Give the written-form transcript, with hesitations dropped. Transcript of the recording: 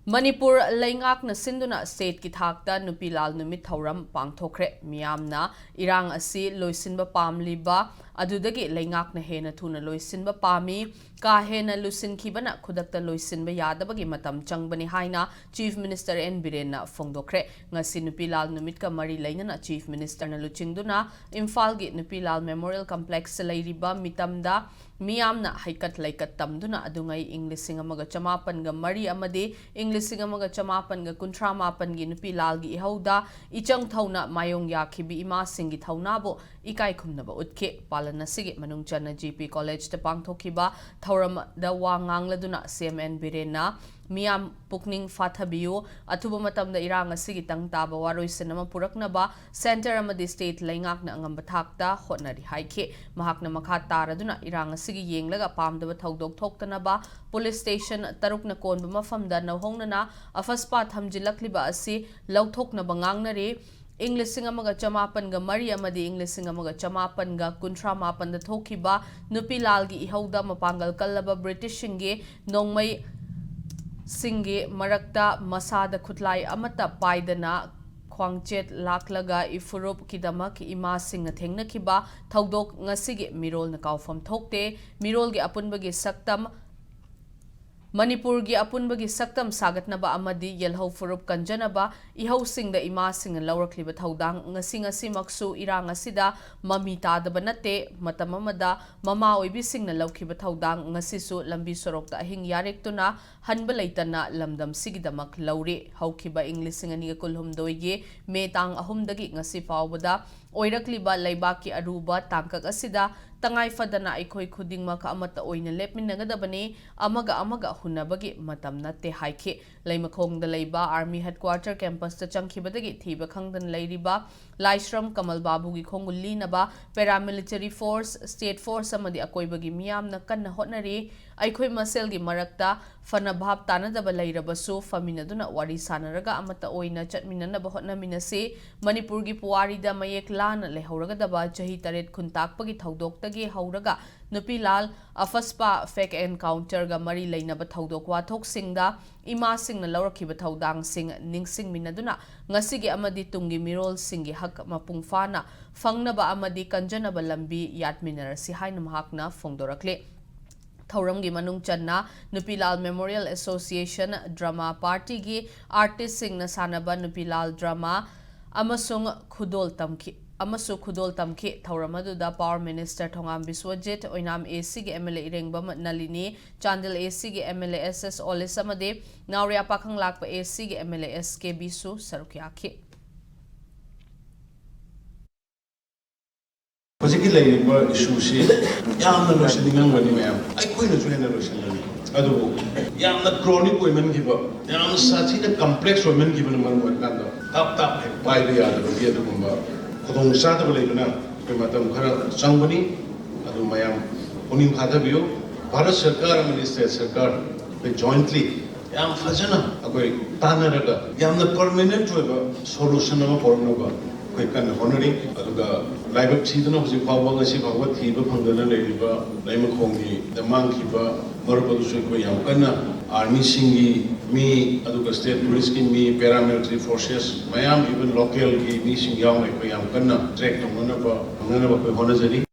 Manipur Laingakna Sinduna State Kitakta Nupi Lal Numit Thauram Pangthokre Miyamna Irang Asi Loisinba Pamliba Adudagi Laingakna Hena Tuna Loisinba Pami Ka Hena Lusin Kibana Kudakta Loisinba Yadabagi Matam Changbani Haina Chief Minister N Biren Fongdokre Ngasi Nupi Lal Numitka Mari Laingana Chief Minister na Luchingduna Imphal Nupi Lal Memorial Complex Lairiba Mitamda Miyamna Haikat Laikat Tamduna Adungai English Singamaga Chamapan ga Mari Amade English Singamaga Chamapan ga Kuntra Mapan gi Nupi Lal gi Ihauda Ichang Thauna Mayong Yakibi Ima Singi Thaunabo Ikai Khumnaba Utke Palana Sigi Manung Chana GP College te Pangthokiba Thauram da Wangangladuna CMN Birena Miyam Pukning Fathabiu Atuba Matamda Irang Sigi Tang Taba Waroi Sinama Puraknaba Center Amadi State Laingakna Angamba Thakta Hotnari Haike Mahakna Makha Taraduna Irang Sigi Yenglaga Pamdaba Thaudok Thoktanaba Police Station Tarukna Konba Mafamda Nahongnana Afaspa Thamjilakliba Asi Lauthokna Bangangnare English Singamaga Chamapan ga Mari Amadi English Singamaga Chamapan ga Kuntra Mapan da Thokiba Nupi Lalgi Ihauda Mapangal Kalaba British Shinge Nongmai Singe Marakta Masada Kutlai Amata Paidana Kwangchet Laklaga Ifurup Kidamak Ima Singna Thengna Kiba Thaudok Ngasigi Mirol na Kaufam Thokte Mirol gi Apunbagi Saktam Manipur gi Apunbagi Saktam Sagatnaba Amadi Yelho Furup Kanjanaba Ihau Singda Ima Sing Laurakliba Thaudang Ngasi Maksu Irang Asida Mami Tadaba Nate Matamamada Mama Oibi Singna Laukiba Thaudang Ngasisu Lambi Sorokta Ahing Yarektuna Hanba Laitana Lamdam Sigidamak Laure Haukiba English Singani Kulhum Doige Me Tang Ahumdagi Ngasi Fawbada Oirakliba Laibaki Aruba Tangkak Asida Tangai Fadana Ikoi Kuding Maka Amata Oina Lepminagadabane Amaga Hunabagi Matam Nate Haike Laimakong the Laiba Army Headquarter Campus the Chankibadagi Thiba Kangdan Lairiba Laishram Kamal Babugi Konguli Naba Paramilitary Force State Force Amadi Akoibagi Miam Nakan Hotnari Aikoi Maselgi Marakta Fanabhab Tanadaba Lairabasu Faminaduna Wari Sanaraga Amata Oina Chatminanaba Hotnaminase Manipurgi Puarida Mayek Lana Lehoragadaba Jahi Taret Kuntakpagi Thaudoktage Hauraga Nupi Lal Afaspa Fake Encounter ga Mari Lainaba Thaudok Wathok Singda Ima Sing na Laurakiba Thaudang Sing Ningsing Minaduna Ngasigi Amadi Tungi Mirol Singi Hak Mapungfana Fangnaba Amadi Kanjanaba Lambi Yatminar Sihaina Mahakna Fongdorakle Thauramgi Manung Channa Nupi Lal Memorial Association Drama Party gi Artist Sing na Sanaba Nupi Lal Drama Amasung Khudol Tamki Thauramadu Power Minister Thongam Biswajit Oinam AC gi MLA Irengba Nalini Chandel AC gi MLA SS Olisamade Nauria Pakhang Lakpa AC gi MLA SK Bisu Sarukyaki Hojiki laiba issue si yamna loisinningang gani mayam aikoina chu hena loisinni adu yamna chronic women giba yamna sathi na complex women giba na maru kanda tap pai de yada bi adu gumba kodong sa da leibuna pe matam khara changbani adu mayam unim khada biyo Bharat Sarkar and State Sarkar pe jointly yam fajana akoi tanaraga yamna permanent solution ama pornoga Kan honoring aduga laibak chidana hoji phawba ngasi phawba thiba phangdana leiba laimakhongi damang khiba marpadu sui ko yam kana army singi mi aduga state police ki mi paramilitary forces mayam even local ki mi sing yaw ko yam kana track to ngana ba ko honajari